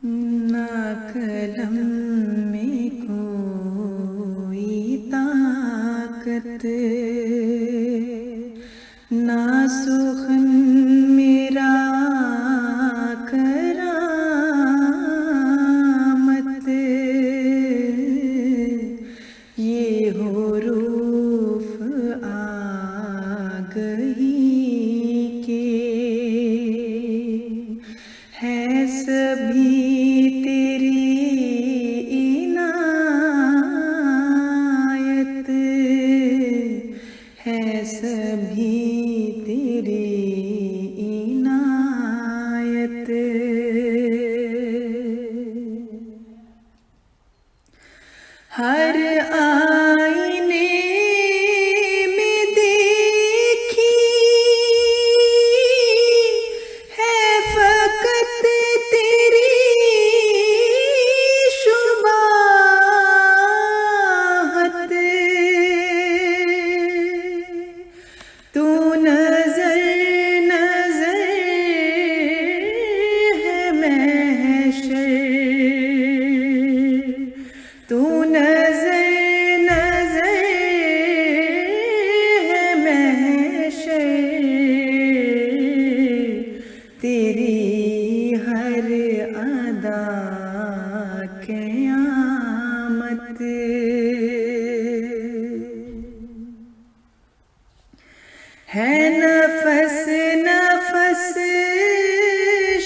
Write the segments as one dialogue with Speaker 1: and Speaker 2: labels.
Speaker 1: نہ قلم میں کوئی طاقت، نہ سخن میرا کرامت، یہ حروف آگہی کے ہے سبھی تیری عنایت، ہے سبھی تیری عنایت۔ ہر آئینے میں دیکھی ہے فقط تیری شباہت، تو نظر نظر ہے محشر، تو نظر نظر ہے محشر، تیری ہر ادا قیامت، ہے نفس نفس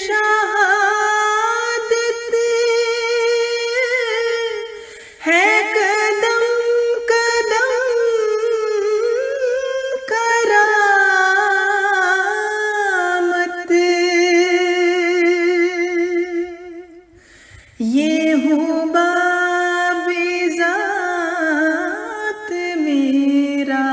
Speaker 1: شہادت، ہے قدم قدم کرامت، یہ ہوں باب ذات میرا،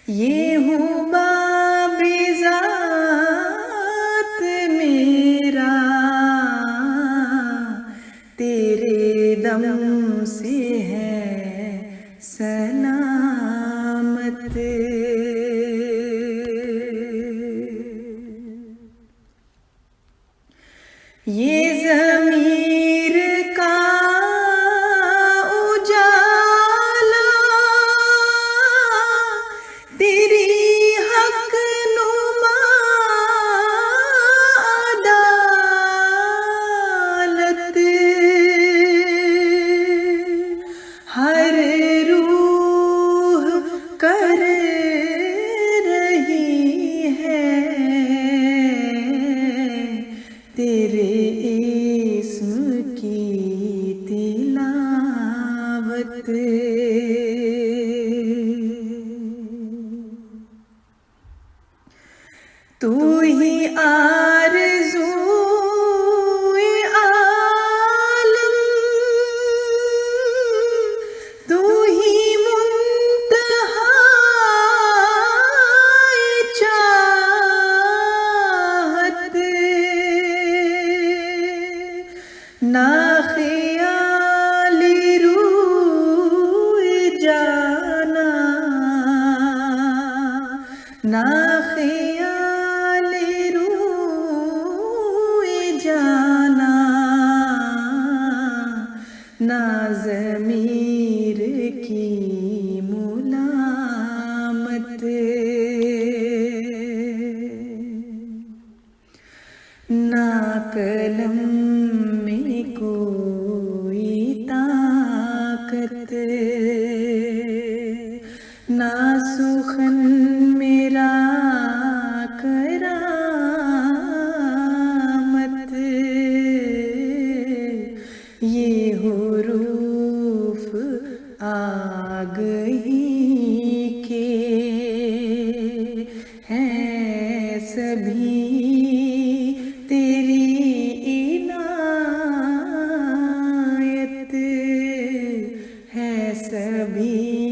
Speaker 1: یہ ہوں باب ذات میرا، تیرے دم سے ہے سلامت، یہ ضمیر کا اجالا تیری حق نما عدالت، ہر روح کر رہی ہے تیرے اسم کی تلاوت، تو ہی آرزوئے عالم، تو ہی منتہائے چاہت، نہ خیال روئے جانا، نہ خیال روئے جانا، نہ ضمیر کی ملامت، نہ قلم میں کوئی طاقت، نہ سخن میرا کرامت، یہ حروف آگہی کے ہیں سبھی تیری عنایت، ہے سبھی